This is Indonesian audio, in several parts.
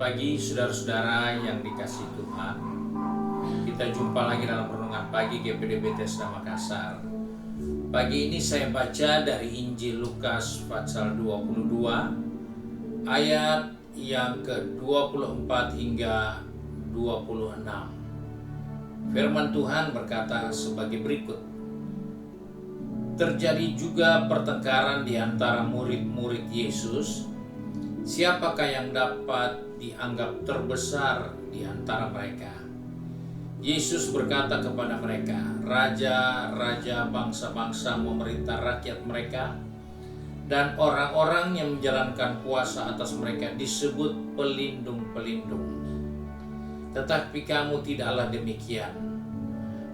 pagi saudara-saudara yang dikasihi Tuhan. Kita jumpa lagi dalam renungan pagi GPD Bethesda Makassar. Pagi ini saya baca dari Injil Lukas pasal 22 ayat yang ke-24 hingga 26. Firman Tuhan berkata sebagai berikut. Terjadi juga pertengkaran di antara murid-murid Yesus. Siapakah yang dapat dianggap terbesar di antara mereka? Yesus berkata kepada mereka, raja-raja bangsa-bangsa memerintah rakyat mereka, dan orang-orang yang menjalankan kuasa atas mereka disebut pelindung-pelindung. Tetapi kamu tidaklah demikian,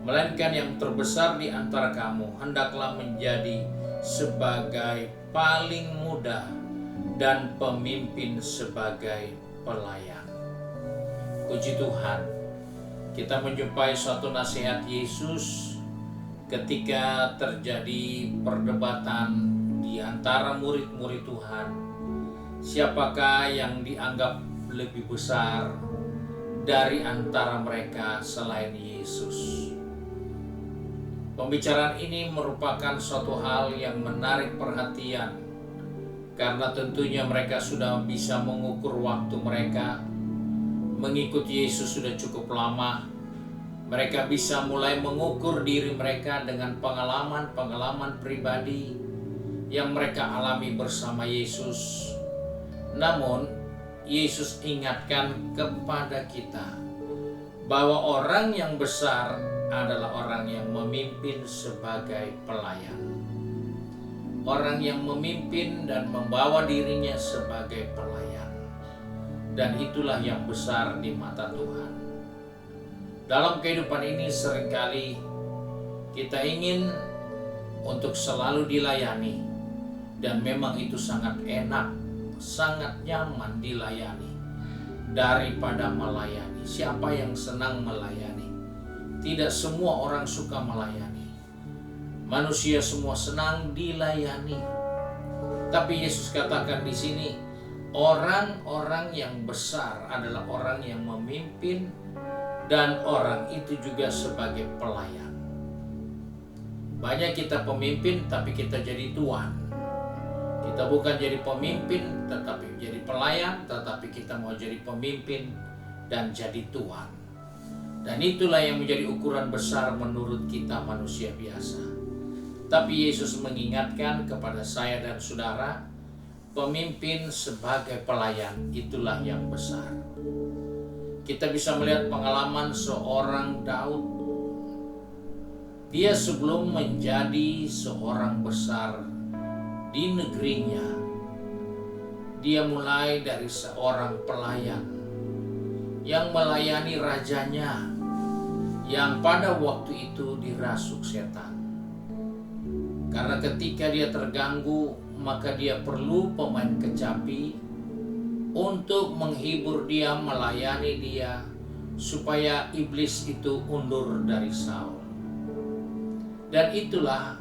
melainkan yang terbesar di antara kamu hendaklah menjadi sebagai paling muda dan pemimpin sebagai pelayan. Puji Tuhan, kita menjumpai suatu nasihat Yesus ketika terjadi perdebatan di antara murid-murid Tuhan. Siapakah yang dianggap lebih besar dari antara mereka selain Yesus? Pembicaraan ini merupakan suatu hal yang menarik perhatian, karena tentunya mereka sudah bisa mengukur waktu mereka. Mengikuti Yesus sudah cukup lama. Mereka bisa mulai mengukur diri mereka dengan pengalaman-pengalaman pribadi yang mereka alami bersama Yesus. Namun, Yesus ingatkan kepada kita bahwa orang yang besar adalah orang yang memimpin sebagai pelayan. Orang yang memimpin dan membawa dirinya sebagai pelayan. Dan itulah yang besar di mata Tuhan. Dalam kehidupan ini seringkali kita ingin untuk selalu dilayani. Dan memang itu sangat enak, sangat nyaman dilayani daripada melayani. Siapa yang senang melayani? Tidak semua orang suka melayani. Manusia semua senang dilayani. Tapi Yesus katakan di sini, orang-orang yang besar adalah orang yang memimpin dan orang itu juga sebagai pelayan. Banyak kita pemimpin tapi kita jadi tuan. Kita bukan jadi pemimpin tetapi jadi pelayan, tetapi kita mau jadi pemimpin dan jadi tuan. Dan itulah yang menjadi ukuran besar menurut kita manusia biasa. Tapi Yesus mengingatkan kepada saya dan saudara, pemimpin sebagai pelayan itulah yang besar. Kita bisa melihat pengalaman seorang Daud. Dia sebelum menjadi seorang besar di negerinya, dia mulai dari seorang pelayan yang melayani rajanya yang pada waktu itu dirasuk setan. Karena ketika dia terganggu, maka dia perlu pemain kecapi untuk menghibur dia, melayani dia, supaya iblis itu undur dari Saul. Dan itulah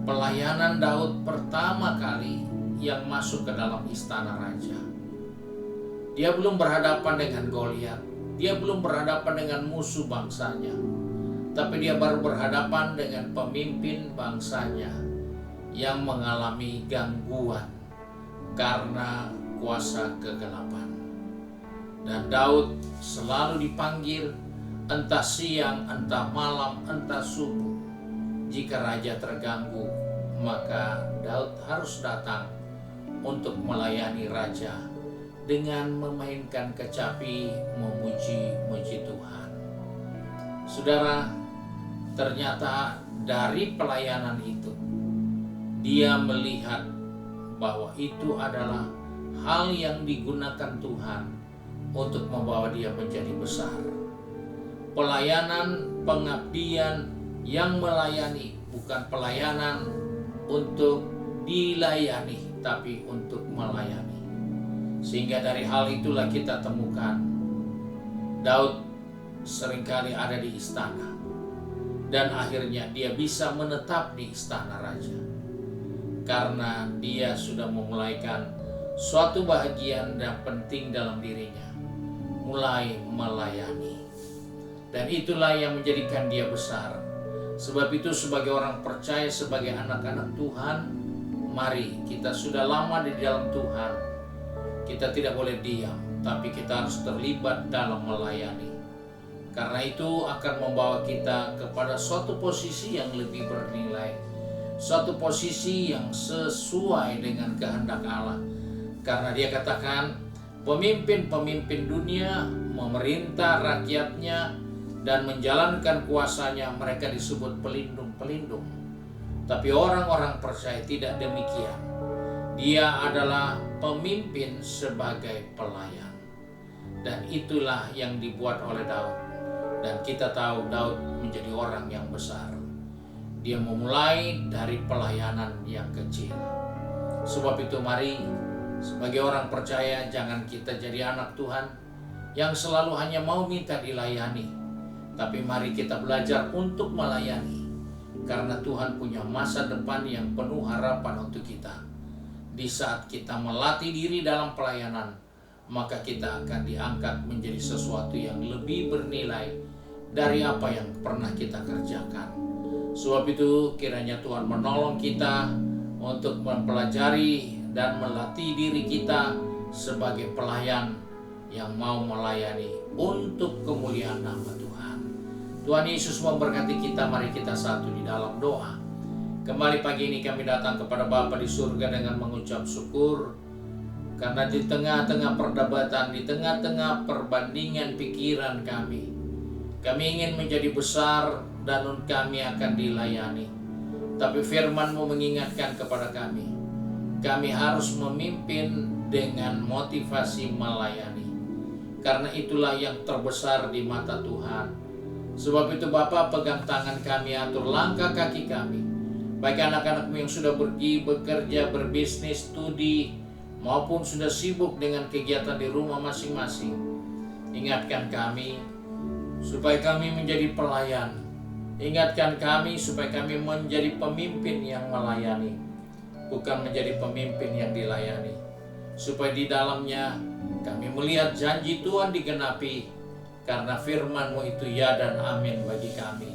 pelayanan Daud pertama kali yang masuk ke dalam istana raja. Dia belum berhadapan dengan Goliat, dia belum berhadapan dengan musuh bangsanya, tapi dia baru berhadapan dengan pemimpin bangsanya yang mengalami gangguan karena kuasa kegelapan. Dan Daud selalu dipanggil entah siang, entah malam, entah subuh. Jika raja terganggu, maka Daud harus datang untuk melayani raja dengan memainkan kecapi, memuji-muji Tuhan. Saudara, ternyata dari pelayanan itu, dia melihat bahwa itu adalah hal yang digunakan Tuhan untuk membawa dia menjadi besar. Pelayanan, pengabdian yang melayani, bukan pelayanan untuk dilayani, tapi untuk melayani. Sehingga dari hal itulah kita temukan Daud seringkali ada di istana, dan akhirnya dia bisa menetap di istana raja karena dia sudah memulaikan suatu bahagian dan penting dalam dirinya, mulai melayani. Dan itulah yang menjadikan dia besar. Sebab itu sebagai orang percaya, sebagai anak-anak Tuhan, mari kita sudah lama di dalam Tuhan, kita tidak boleh diam, tapi kita harus terlibat dalam melayani. Karena itu akan membawa kita kepada suatu posisi yang lebih bernilai, suatu posisi yang sesuai dengan kehendak Allah. Karena dia katakan, pemimpin-pemimpin dunia memerintah rakyatnya dan menjalankan kuasanya, mereka disebut pelindung-pelindung. Tapi orang-orang percaya tidak demikian. Dia adalah pemimpin sebagai pelayan. Dan itulah yang dibuat oleh Daud. Dan kita tahu Daud menjadi orang yang besar. Dia memulai dari pelayanan yang kecil. Sebab itu mari sebagai orang percaya, jangan kita jadi anak Tuhan yang selalu hanya mau minta dilayani. Tapi mari kita belajar untuk melayani. Karena Tuhan punya masa depan yang penuh harapan untuk kita. Di saat kita melatih diri dalam pelayanan, maka kita akan diangkat menjadi sesuatu yang lebih bernilai dari apa yang pernah kita kerjakan. Sebab itu kiranya Tuhan menolong kita untuk mempelajari dan melatih diri kita sebagai pelayan yang mau melayani untuk kemuliaan nama Tuhan. Tuhan Yesus memberkati kita. Mari kita satu di dalam doa. Kembali pagi ini kami datang kepada Bapa di surga dengan mengucap syukur. Karena di tengah-tengah perdebatan, di tengah-tengah perbandingan pikiran kami ingin menjadi besar dan kami akan dilayani. Tapi firman-Mu mengingatkan kepada kami harus memimpin dengan motivasi melayani. Karena itulah yang terbesar di mata Tuhan. Sebab itu Bapa, pegang tangan kami, atur langkah kaki kami. Baik anak-anak-Mu yang sudah pergi bekerja, berbisnis, studi, maupun sudah sibuk dengan kegiatan di rumah masing-masing. Ingatkan kami supaya kami menjadi pelayan. Ingatkan kami supaya kami menjadi pemimpin yang melayani, bukan menjadi pemimpin yang dilayani. Supaya di dalamnya kami melihat janji Tuhan digenapi. Karena firman-Mu itu ya dan amin bagi kami.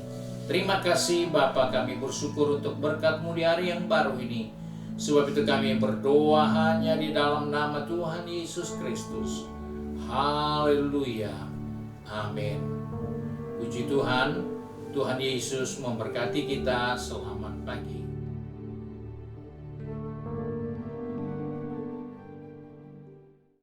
Terima kasih Bapa, kami bersyukur untuk berkat-Mu di hari yang baru ini. Sebab itu kami berdoa hanya di dalam nama Tuhan Yesus Kristus. Haleluya. Amin. Puji Tuhan. Tuhan Yesus memberkati kita. Selamat pagi.